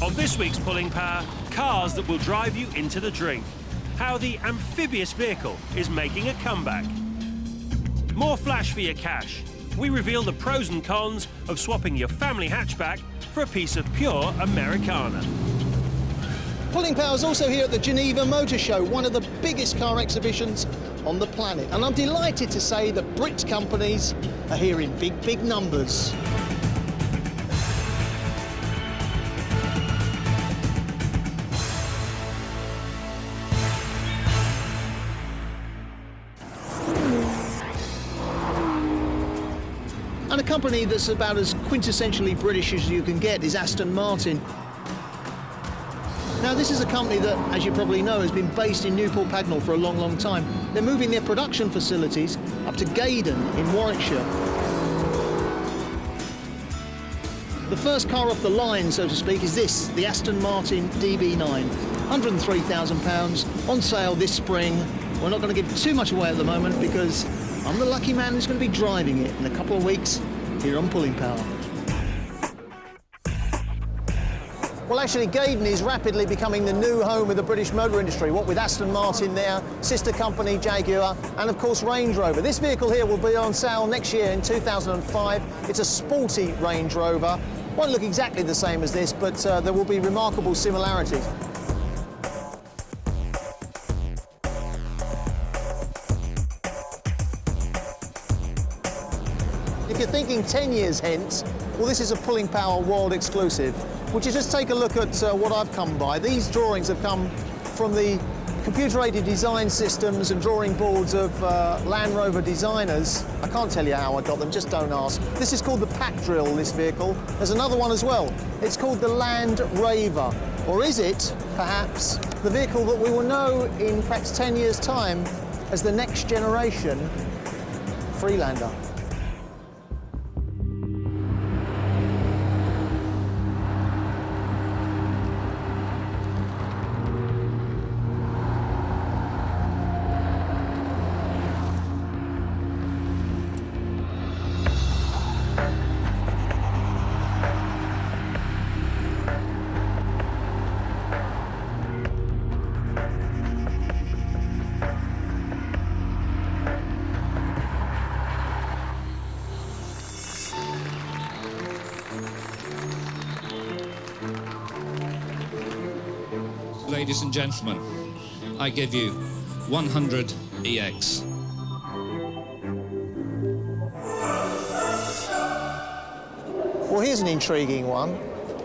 On this week's Pulling Power, cars that will drive you into the drink. How the amphibious vehicle is making a comeback. More flash for your cash. We reveal the pros and cons of swapping your family hatchback for a piece of pure Americana. Pulling Power is also here at the Geneva Motor Show, one of the biggest car exhibitions on the planet. And I'm delighted to say that Brit companies are here in big, big numbers. And a company that's about as quintessentially British as you can get is Aston Martin. Now, this is a company that, as you probably know, has been based in Newport Pagnell for a long, long time. They're moving their production facilities up to Gaydon in Warwickshire. The first car off the line, so to speak, is this, the Aston Martin DB9. £103,000 on sale this spring. We're not going to give too much away at the moment because I'm the lucky man who's going to be driving it in a couple of weeks here on Pulling Power. Well, actually, Gaydon is rapidly becoming the new home of the British motor industry, what with Aston Martin there, sister company Jaguar, and of course Range Rover. This vehicle here will be on sale next year in 2005. It's a sporty Range Rover. Won't look exactly the same as this, but there will be remarkable similarities. If you're thinking 10 years hence, well, this is a Pulling Power world exclusive. Would you just take a look at what I've come by? These drawings have come from the computer-aided design systems and drawing boards of Land Rover designers. I can't tell you how I got them, just don't ask. This is called the Pack Drill, this vehicle. There's another one as well. It's called the Land Raver. Or is it, perhaps, the vehicle that we will know in perhaps 10 years' time as the next generation Freelander? Ladies and gentlemen, I give you 100 EX. Well, here's an intriguing one.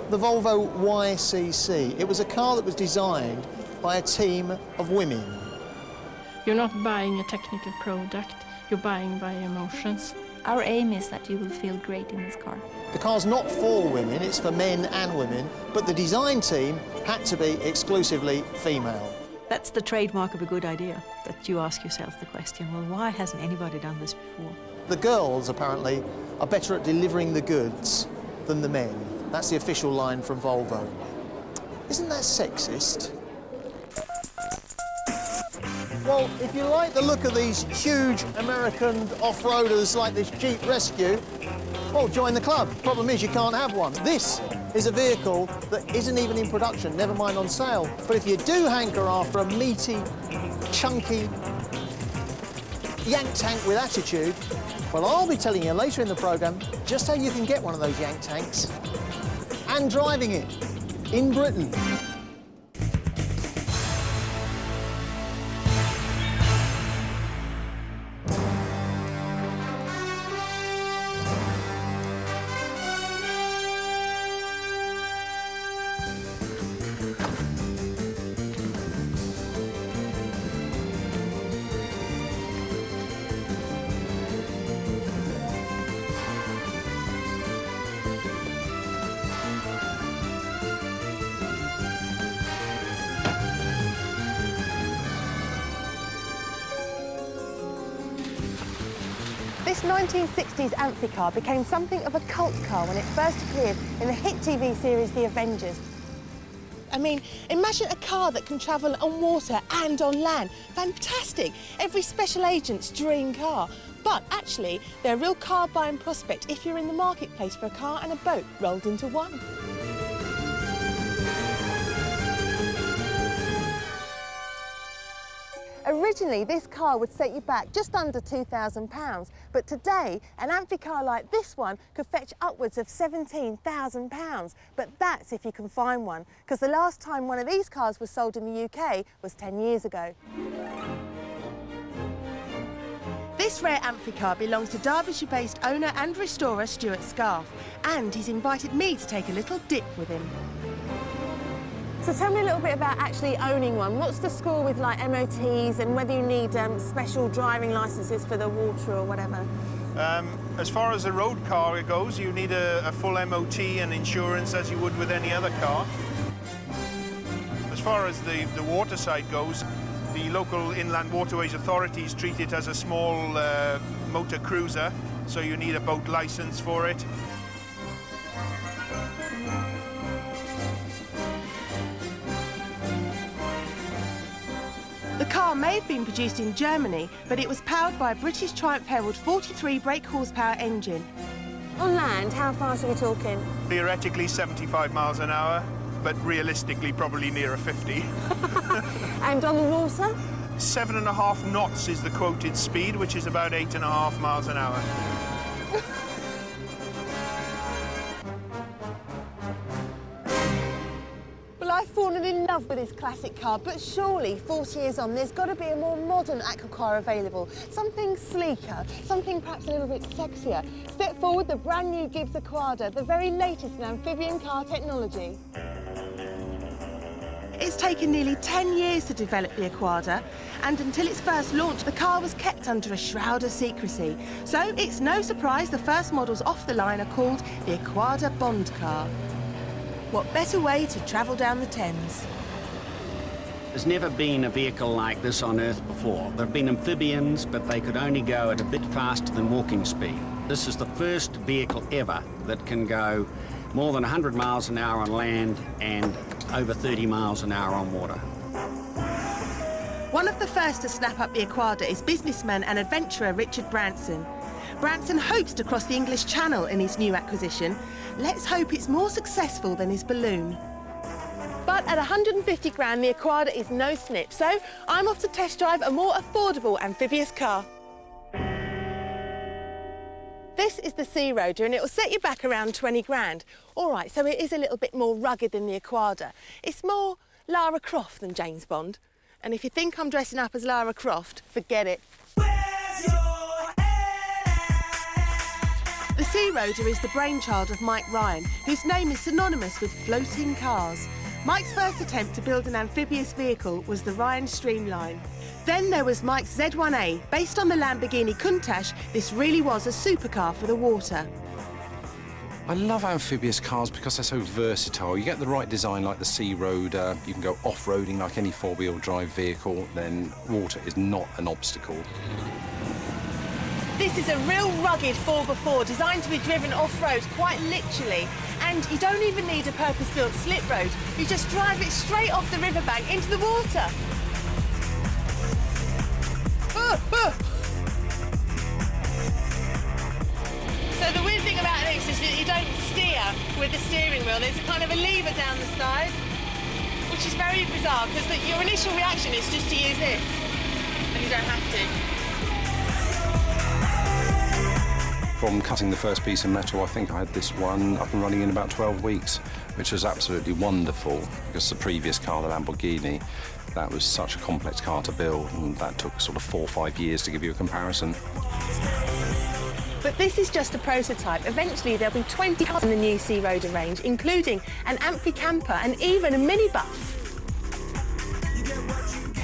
The Volvo YCC. It was a car that was designed by a team of women. You're not buying a technical product, you're buying by emotions. Our aim is that you will feel great in this car. The car's not for women, it's for men and women, but the design team had to be exclusively female. That's the trademark of a good idea, that you ask yourself the question, well, why hasn't anybody done this before? The girls, apparently, are better at delivering the goods than the men. That's the official line from Volvo. Isn't that sexist? Well, if you like the look of these huge American off-roaders like this Jeep Rescue, well, join the club. Problem is, you can't have one. This is a vehicle that isn't even in production, never mind on sale. But if you do hanker after a meaty, chunky yank tank with attitude, well, I'll be telling you later in the programme just how you can get one of those yank tanks and driving it in Britain. This 1960s amphicar became something of a cult car when it first appeared in the hit TV series The Avengers. I mean, imagine a car that can travel on water and on land. Fantastic! Every special agent's dream car. But actually, they're a real car buying prospect if you're in the marketplace for a car and a boat rolled into one. Originally, this car would set you back just under £2,000, but today, an amphicar like this one could fetch upwards of £17,000. But that's if you can find one, because the last time one of these cars was sold in the UK was 10 years ago. This rare amphicar belongs to Derbyshire-based owner and restorer Stuart Scarfe, and he's invited me to take a little dip with him. So tell me a little bit about actually owning one. What's the score with like MOTs and whether you need special driving licences for the water or whatever? As far as a road car goes, you need a full MOT and insurance as you would with any other car. As far as the water side goes, the local inland waterways authorities treat it as a small motor cruiser, so you need a boat licence for it. The car may have been produced in Germany, but it was powered by a British Triumph Herald 43 brake horsepower engine. On land, how fast are we talking? Theoretically 75 miles an hour, but realistically probably nearer 50. And on the water? 7.5 knots is the quoted speed, which is about 8.5 miles an hour. Well, I've fallen in love with this classic car, but surely 40 years on, there's got to be a more modern aqua car available. Something sleeker, something perhaps a little bit sexier. Step forward the brand new Gibbs Aquada, the very latest in amphibian car technology. It's taken nearly 10 years to develop the Aquada, and until its first launch, the car was kept under a shroud of secrecy. So it's no surprise the first models off the line are called the Aquada Bond car. What better way to travel down the Thames? There's never been a vehicle like this on Earth before. There have been amphibians, but they could only go at a bit faster than walking speed. This is the first vehicle ever that can go more than 100 miles an hour on land and over 30 miles an hour on water. One of the first to snap up the Aquada is businessman and adventurer Richard Branson. Branson hopes to cross the English Channel in his new acquisition. Let's hope it's more successful than his balloon. But at 150 grand, the Aquada is no snip, so I'm off to test drive a more affordable amphibious car. This is the Sea Roader, and it will set you back around 20 grand. All right, so it is a little bit more rugged than the Aquada. It's more Lara Croft than James Bond. And if you think I'm dressing up as Lara Croft, forget it. The Sea Roader is the brainchild of Mike Ryan, whose name is synonymous with floating cars. Mike's first attempt to build an amphibious vehicle was the Ryan Streamline. Then there was Mike's Z1A. Based on the Lamborghini Countach, this really was a supercar for the water. I love amphibious cars because they're so versatile. You get the right design like the Sea Roader, you can go off-roading like any four-wheel drive vehicle, then water is not an obstacle. This is a real rugged 4x4 designed to be driven off-road, quite literally. And you don't even need a purpose-built slip road. You just drive it straight off the riverbank into the water. So the weird thing about this is that you don't steer with the steering wheel. There's kind of a lever down the side, which is very bizarre because your initial reaction is just to use this, and you don't have to. From cutting the first piece of metal, I think I had this one up and running in about 12 weeks, which was absolutely wonderful because the previous car, the Lamborghini, that was such a complex car to build, and that took sort of 4 or 5 years to give you a comparison. But this is just a prototype. Eventually there'll be 20 cars in the new Sea Roader range, including an amphi-camper and even a minibus.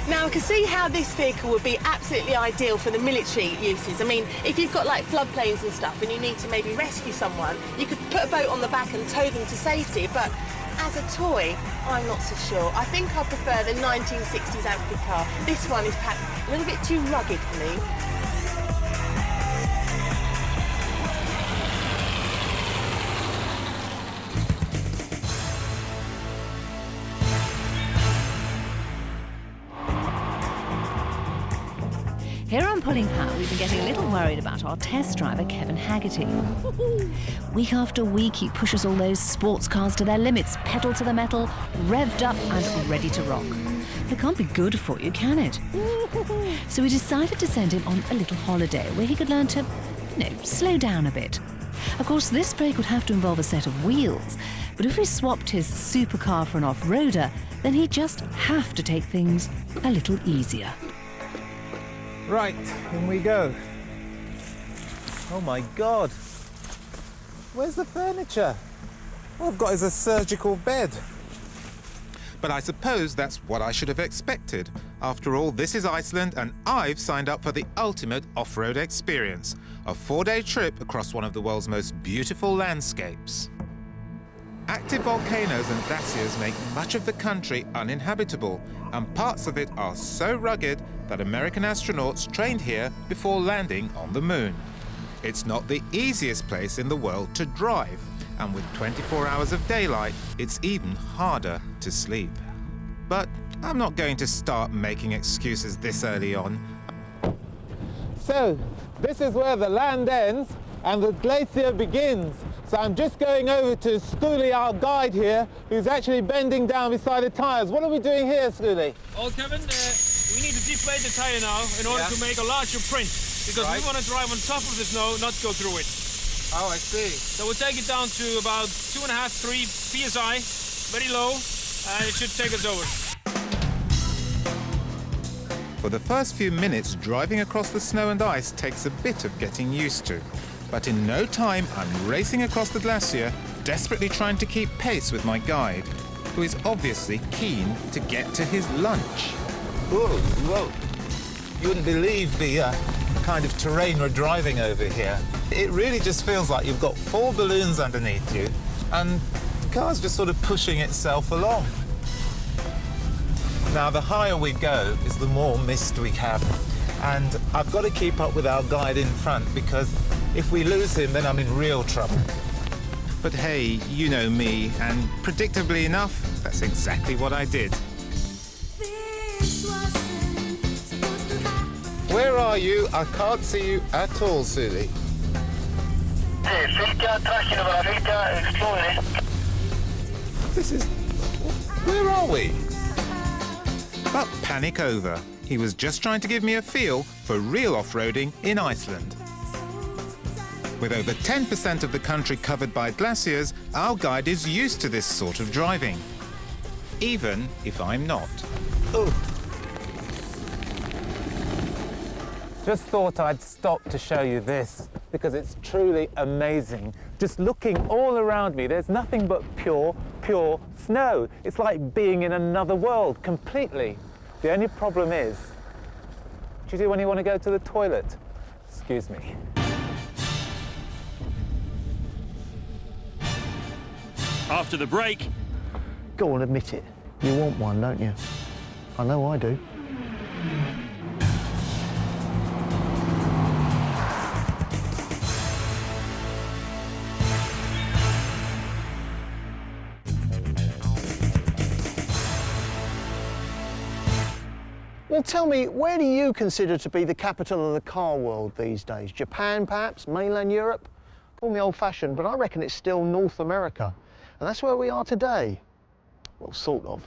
Now, I can see how this vehicle would be absolutely ideal for the military uses. I mean, if you've got like floodplains and stuff and you need to maybe rescue someone, you could put a boat on the back and tow them to safety, but as a toy, I'm not so sure. I think I prefer the 1960s amphi car. This one is perhaps a little bit too rugged for me. Here on Pulling Power, we've been getting a little worried about our test driver, Kevin Haggerty. Week after week, he pushes all those sports cars to their limits, pedal to the metal, revved up and ready to rock. It can't be good for you, can it? So we decided to send him on a little holiday where he could learn to, slow down a bit. Of course, this break would have to involve a set of wheels, but if we swapped his supercar for an off-roader, then he'd just have to take things a little easier. Right, in we go. Oh my God. Where's the furniture? All I've got is a surgical bed. But I suppose that's what I should have expected. After all, this is Iceland and I've signed up for the ultimate off-road experience. A 4-day trip across one of the world's most beautiful landscapes. Active volcanoes and glaciers make much of the country uninhabitable, and parts of it are so rugged that American astronauts trained here before landing on the moon. It's not the easiest place in the world to drive, and with 24 hours of daylight, it's even harder to sleep. But I'm not going to start making excuses this early on. So, this is where the land ends and the glacier begins. So I'm just going over to Skuli, our guide here, who's actually bending down beside the tyres. What are we doing here, Skuli? Well, Kevin, we need to deflate the tyre now in order to make a larger print, because we want to drive on top of the snow, not go through it. Oh, I see. So we'll take it down to about 2.5, 3 psi, very low, and it should take us over. For the first few minutes, driving across the snow and ice takes a bit of getting used to. But in no time, I'm racing across the glacier, desperately trying to keep pace with my guide, who is obviously keen to get to his lunch. Whoa, whoa. You wouldn't believe the kind of terrain we're driving over here. It really just feels like you've got 4 balloons underneath you, and the car's just sort of pushing itself along. Now, the higher we go is the more mist we have. And I've got to keep up with our guide in front, because if we lose him, then I'm in real trouble. But hey, you know me, and predictably enough, that's exactly what I did. Where are you? I can't see you at all, Suli. This is... Where are we? But panic over. He was just trying to give me a feel for real off-roading in Iceland. With over 10% of the country covered by glaciers, our guide is used to this sort of driving, even if I'm not. Oh. Just thought I'd stop to show you this, because it's truly amazing. Just looking all around me, there's nothing but pure snow. It's like being in another world, completely. The only problem is, what do you do when you want to go to the toilet? Excuse me. After the break... Go on, admit it. You want one, don't you? I know I do. Well, tell me, where do you consider to be the capital of the car world these days? Japan, perhaps? Mainland Europe? Call me old-fashioned, but I reckon it's still North America. And that's where we are today. Well, sort of.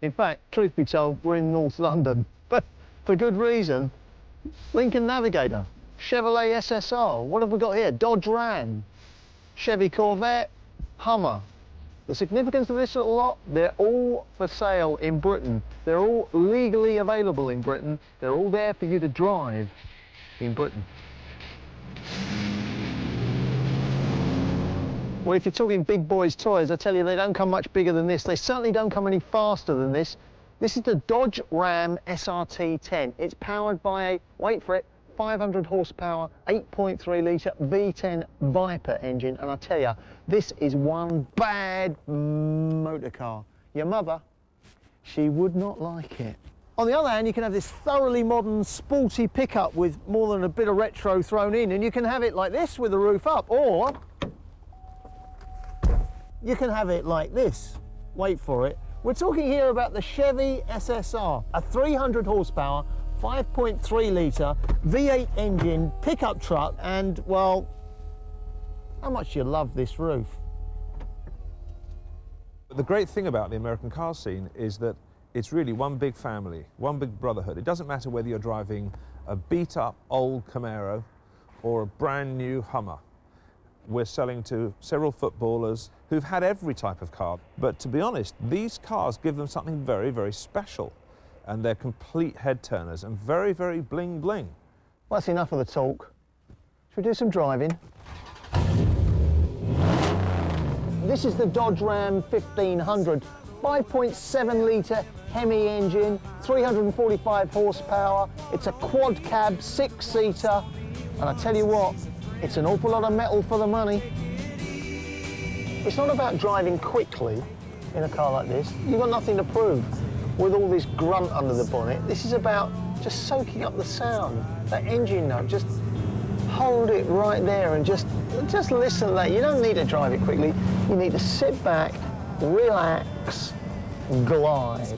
In fact, truth be told, we're in North London, but for good reason. Lincoln Navigator, Chevrolet SSR, what have we got here? Dodge Ram, Chevy Corvette, Hummer. The significance of this little lot, they're all for sale in Britain. They're all legally available in Britain. They're all there for you to drive in Britain. Well, if you're talking big boys' toys, I tell you, they don't come much bigger than this. They certainly don't come any faster than this. This is the Dodge Ram SRT-10. It's powered by a, wait for it, 500 horsepower, 8.3 litre V10 Viper engine. And I tell you, this is one bad motor car. Your mother, she would not like it. On the other hand, you can have this thoroughly modern, sporty pickup with more than a bit of retro thrown in, and you can have it like this with the roof up, or you can have it like this. Wait for it. We're talking here about the Chevy SSR, a 300 horsepower, 5.3 litre V8 engine pickup truck, and, well, How much do you love this roof? The great thing about the American car scene is that it's really one big family, one big brotherhood. It doesn't matter whether you're driving a beat-up old Camaro or a brand new Hummer. We're selling to several footballers who've had every type of car. But to be honest, these cars give them something very, very special. And they're complete head turners and very, very bling bling. Well, that's enough of the talk. Should we do some driving? This is the Dodge Ram 1500, 5.7 litre Hemi engine, 345 horsepower. It's a quad cab, 6-seater. And I tell you what, it's an awful lot of metal for the money. It's not about driving quickly in a car like this. You've got nothing to prove with all this grunt under the bonnet. This is about just soaking up the sound, that engine note. Just hold it right there and just listen to that. You don't need to drive it quickly. You need to sit back, relax, glide.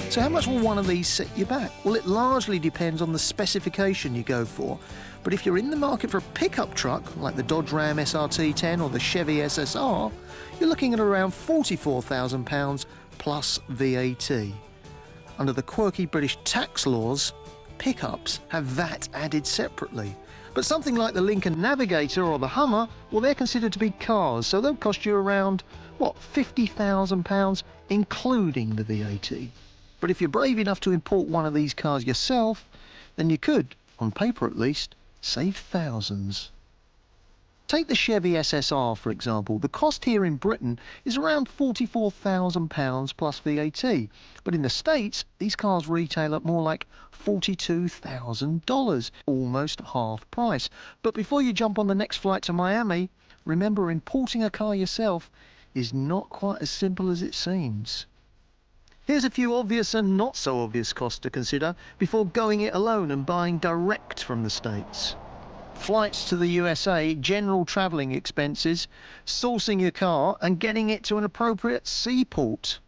So how much will one of these set you back? Well, it largely depends on the specification you go for. But if you're in the market for a pickup truck, like the Dodge Ram SRT10 or the Chevy SSR, you're looking at around £44,000 plus VAT. Under the quirky British tax laws, pickups have VAT added separately. But something like the Lincoln Navigator or the Hummer, well, they're considered to be cars, so they'll cost you around, what, £50,000, including the VAT. But if you're brave enough to import one of these cars yourself, then you could, on paper at least, save thousands. Take the Chevy SSR, for example. The cost here in Britain is around £44,000 plus VAT. But in the States, these cars retail at more like $42,000, almost half price. But before you jump on the next flight to Miami, remember, importing a car yourself is not quite as simple as it seems. Here's a few obvious and not so obvious costs to consider before going it alone and buying direct from the States. Flights to the USA, general travelling expenses, sourcing your car and getting it to an appropriate seaport.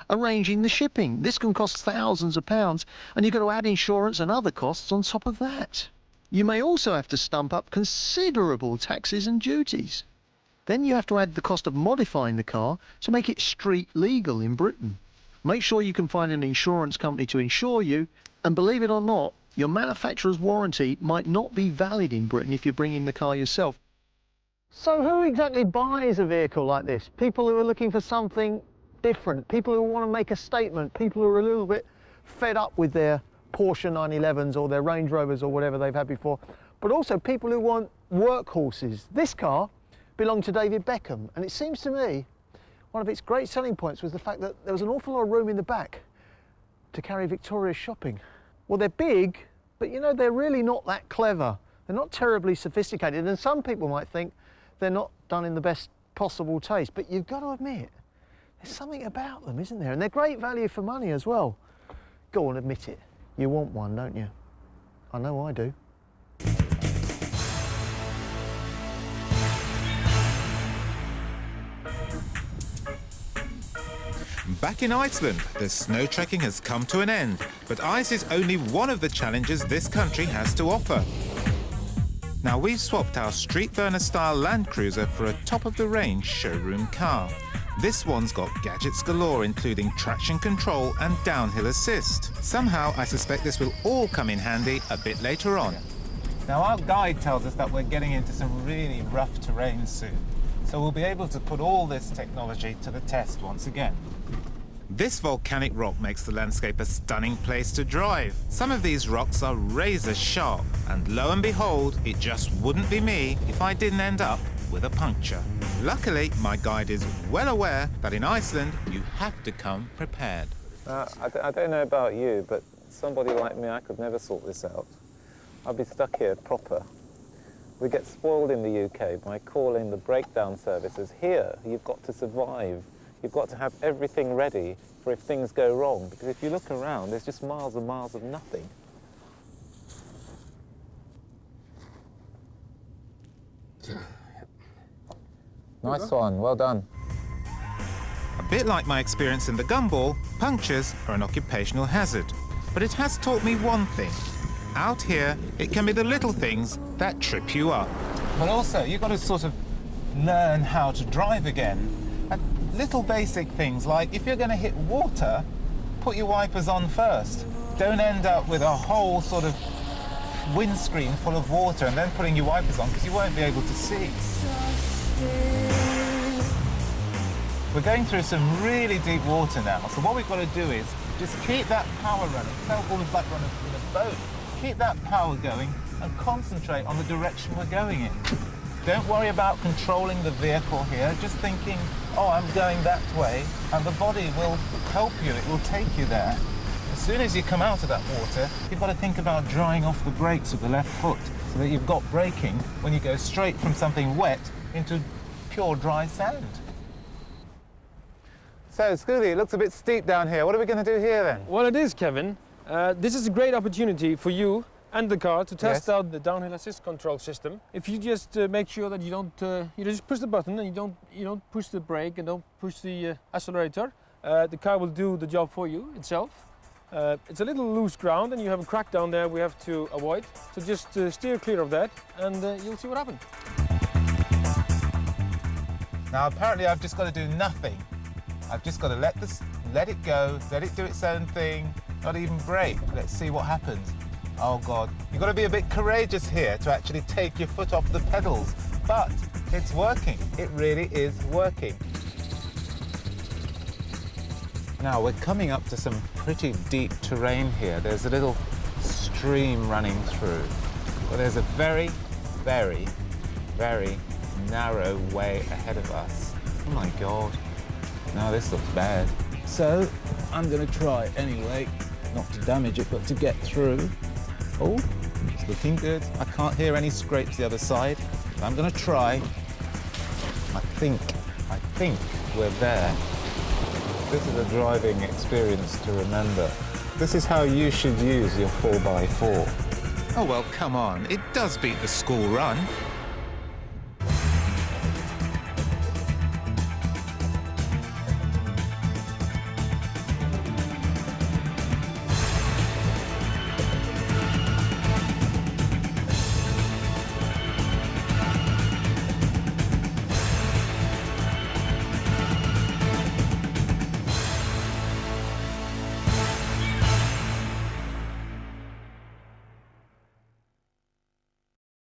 Arranging the shipping. This can cost thousands of pounds, and you've got to add insurance and other costs on top of that. You may also have to stump up considerable taxes and duties. Then you have to add the cost of modifying the car to make it street legal in Britain. Make sure you can find an insurance company to insure you, and believe it or not, your manufacturer's warranty might not be valid in Britain if you're bringing the car yourself. So who exactly buys a vehicle like this? People who are looking for something different, people who want to make a statement, people who are a little bit fed up with their Porsche 911s or their Range Rovers or whatever they've had before, but also people who want workhorses. This car belonged to David Beckham, and it seems to me one of its great selling points was the fact that there was an awful lot of room in the back to carry Victoria's shopping. Well, they're big, but you know, they're really not that clever. They're not terribly sophisticated, and some people might think they're not done in the best possible taste, but you've got to admit, there's something about them, isn't there? And they're great value for money as well. Go on, admit it. You want one, don't you? I know I do. Back in Iceland, the snow trekking has come to an end, but ice is only one of the challenges this country has to offer. Now, we've swapped our street burner-style Land Cruiser for a top-of-the-range showroom car. This one's got gadgets galore, including traction control and downhill assist. Somehow, I suspect this will all come in handy a bit later on. Now, our guide tells us that we're getting into some really rough terrain soon, so we'll be able to put all this technology to the test once again. This volcanic rock makes the landscape a stunning place to drive. Some of these rocks are razor sharp, and lo and behold, it just wouldn't be me if I didn't end up with a puncture. Luckily, my guide is well aware that in Iceland, you have to come prepared. I don't know about you, but somebody like me, I could never sort this out. I'd be stuck here proper. We get spoiled in the UK by calling the breakdown services. Here, you've got to survive. You've got to have everything ready for if things go wrong, because if you look around, there's just miles and miles of nothing. Nice one, well done. A bit like my experience in the gumball, punctures are an occupational hazard. But it has taught me one thing. out here, it can be the little things that trip you up. But also, you've got to sort of learn how to drive again. And little basic things like, if you're going to hit water, put your wipers on first. Don't end up with a whole sort of windscreen full of water and then putting your wipers on, because you won't be able to see. We're going through some really deep water now, so what we've got to do is just keep that power running. It's almost like running in a boat. Keep that power going and concentrate on the direction we're going in. Don't worry about controlling the vehicle here, just thinking, oh, I'm going that way, and the body will help you, it will take you there. As soon as you come out of that water, you've got to think about drying off the brakes with the left foot, so that you've got braking when you go straight from something wet into pure dry sand. So, Scooty, it looks a bit steep down here. What are we going to do here, then? Well, it is, Kevin. This is a great opportunity for you and the car to test out the downhill assist control system. If you just make sure that you don't, you just push the button and you don't push the brake and don't push the accelerator, the car will do the job for you itself. It's a little loose ground and you have a crack down there we have to avoid. So just steer clear of that and you'll see what happens. Now, apparently, I've just got to do nothing. I've just got to let it go, let it do its own thing, not even brake. Let's see what happens. Oh God, you've got to be a bit courageous here to actually take your foot off the pedals. But it's working, it really is working. Now we're coming up to some pretty deep terrain here. There's a little stream running through. But there's a very, very, very narrow way ahead of us. Oh my God. Now this looks bad. So I'm going to try anyway, not to damage it, but to get through. Oh, it's looking good. I can't hear any scrapes the other side. But I'm going to try. I think we're there. This is a driving experience to remember. This is how you should use your 4x4. Oh, well, come on. It does beat the school run.